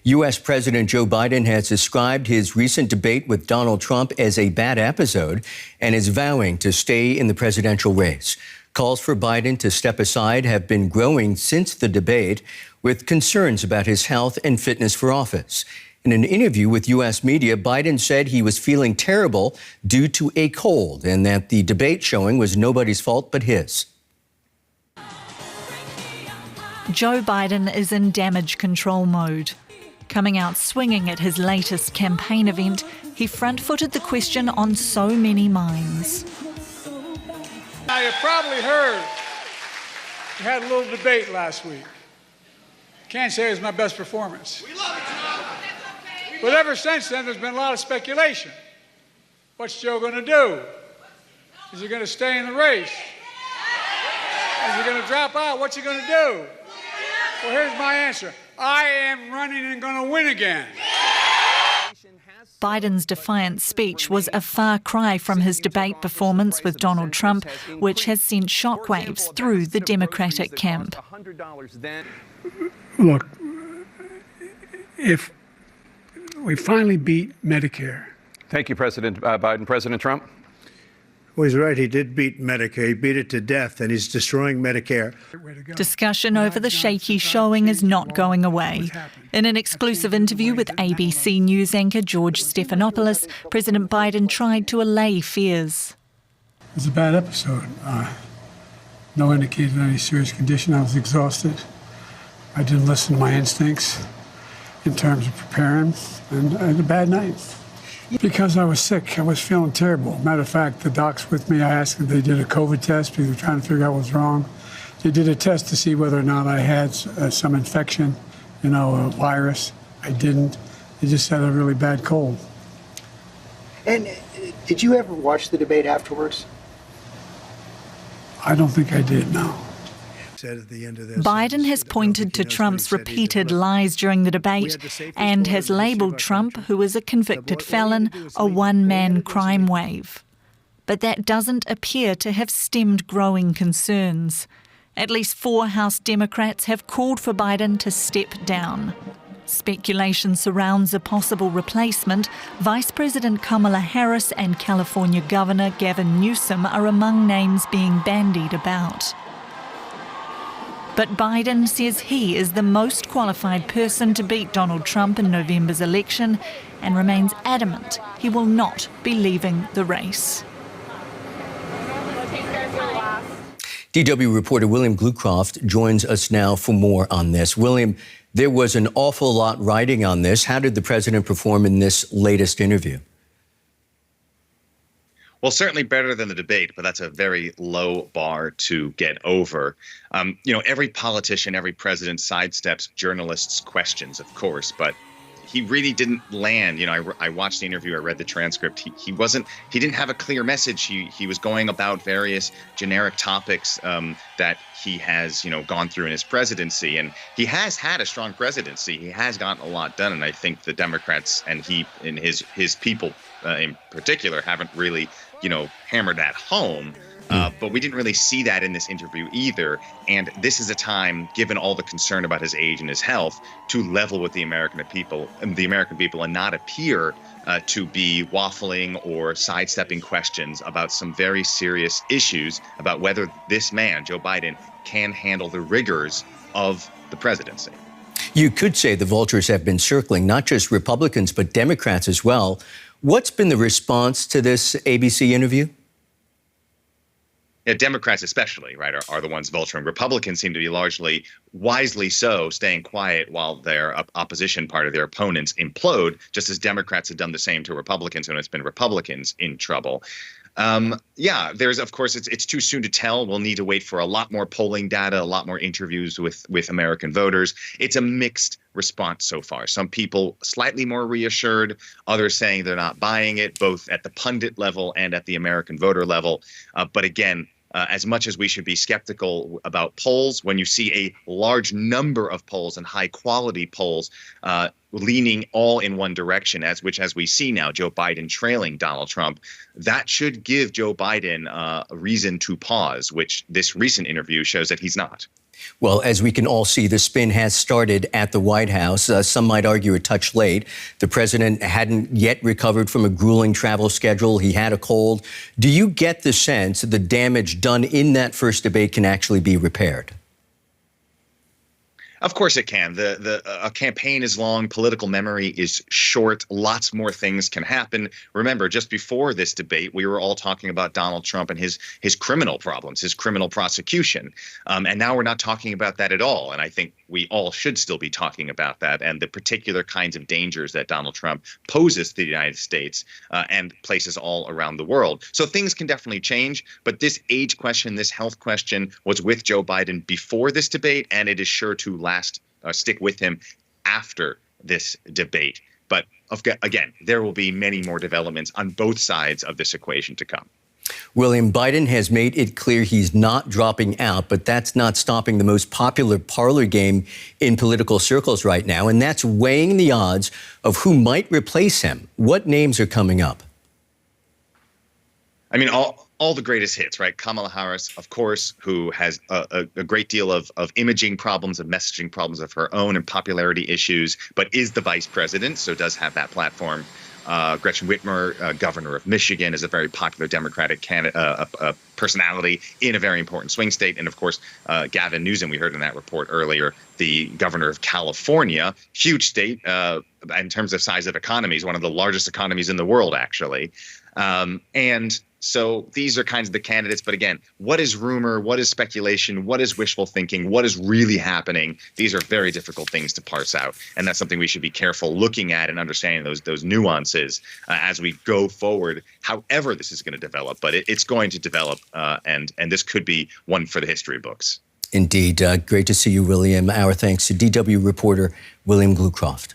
U.S. President Joe Biden has described his recent debate with Donald Trump as a bad episode and is vowing to stay in the presidential race. Calls for Biden to step aside have been growing since the debate, with concerns about his health and fitness for office. In an interview with U.S. media, Biden said he was feeling terrible due to a cold and that the debate showing was nobody's fault but his. Joe Biden is in damage control mode. Coming out swinging at his latest campaign event, he front-footed the question on so many minds. Now, you probably heard we had a little debate last week. Can't say it was my best performance. We love it, Joe. But ever since then, there's been a lot of speculation. What's Joe going to do? Is he going to stay in the race? Is he going to drop out? What's he going to do? Well, here's my answer. I am running and going to win again. Biden's defiant speech was a far cry from his debate performance with Donald Trump, which has sent shockwaves through the Democratic camp. Look, if we finally beat Medicare. Thank you, President Biden. President Trump? Well, he's right. He did beat Medicare. He beat it to death, and he's destroying Medicare. Discussion over the shaky showing is not going away. In an exclusive interview with ABC News anchor George Stephanopoulos, President Biden tried to allay fears. It was a bad episode. No indication of any serious condition. I was exhausted. I didn't listen to my instincts in terms of preparing, and I had a bad night. Because I was sick, I was feeling terrible. Matter of fact, the docs with me, I asked them, they did a COVID test because they were trying to figure out what was wrong. They did a test to see whether or not I had some infection, a virus. I didn't. They just had a really bad cold. And did you ever watch the debate afterwards? I don't think I did, no. Biden has pointed to Trump's repeated lies during the debate and has labelled Trump, who is a convicted felon, a one-man crime wave. But that doesn't appear to have stemmed growing concerns. At least 4 House Democrats have called for Biden to step down. Speculation surrounds a possible replacement. Vice President Kamala Harris and California Governor Gavin Newsom are among names being bandied about. But Biden says he is the most qualified person to beat Donald Trump in November's election and remains adamant he will not be leaving the race. DW reporter William Glucroft joins us now for more on this. William, there was an awful lot riding on this. How did the president perform in this latest interview? Well, certainly better than the debate, but that's a very low bar to get over. Every politician, every president sidesteps journalists' questions, of course, but he really didn't land. I watched the interview, I read the transcript. He didn't have a clear message. He was going about various generic topics that he has, gone through in his presidency. And he has had a strong presidency. He has gotten a lot done. And I think the Democrats and he and his people in particular haven't really hammered that home. But we didn't really see that in this interview either. And this is a time, given all the concern about his age and his health, to level with the American people and not appear to be waffling or sidestepping questions about some very serious issues about whether this man, Joe Biden, can handle the rigors of the presidency. You could say the vultures have been circling not just Republicans, but Democrats as well. What's been the response to this ABC interview? Yeah, Democrats especially, right, are the ones vulturing. Republicans seem to be largely, wisely so, staying quiet while their opposition party, their opponents, implode, just as Democrats have done the same to Republicans when it's been Republicans in trouble. There's, of course, it's too soon to tell. We'll need to wait for a lot more polling data, a lot more interviews with American voters. It's a mixed response so far. Some people slightly more reassured, others saying they're not buying it, both at the pundit level and at the American voter level. But again, as much as we should be skeptical about polls, when you see a large number of polls and high quality polls leaning all in one direction, as we see now, Joe Biden trailing Donald Trump, that should give Joe Biden a reason to pause, which this recent interview shows that he's not. Well, as we can all see, the spin has started at the White House. Some might argue a touch late. The president hadn't yet recovered from a grueling travel schedule. He had a cold. Do you get the sense the damage done in that first debate can actually be repaired? Of course it can. A campaign is long, political memory is short, lots more things can happen. Remember, just before this debate, we were all talking about Donald Trump and his criminal problems, his criminal prosecution. And now we're not talking about that at all. And I think we all should still be talking about that and the particular kinds of dangers that Donald Trump poses to the United States and places all around the world. So things can definitely change. But this age question, this health question was with Joe Biden before this debate, and it is sure to stick with him after this debate. But again, there will be many more developments on both sides of this equation to come. William, Biden has made it clear he's not dropping out, but that's not stopping the most popular parlor game in political circles right now, and that's weighing the odds of who might replace him. What names are coming up? I mean, all the greatest hits, right? Kamala Harris, of course, who has a great deal of imaging problems, of messaging problems of her own and popularity issues, but is the vice president, so does have that platform. Gretchen Whitmer, governor of Michigan, is a very popular Democratic personality in a very important swing state. And of course, Gavin Newsom, we heard in that report earlier, the governor of California, huge state in terms of size of economies, one of the largest economies in the world, actually. And so these are kinds of the candidates. But again, what is rumor? What is speculation? What is wishful thinking? What is really happening? These are very difficult things to parse out. And that's something we should be careful looking at and understanding those nuances as we go forward, however this is going to develop. But it's going to develop, and this could be one for the history books. Indeed. Great to see you, William. Our thanks to DW reporter William Glucroft.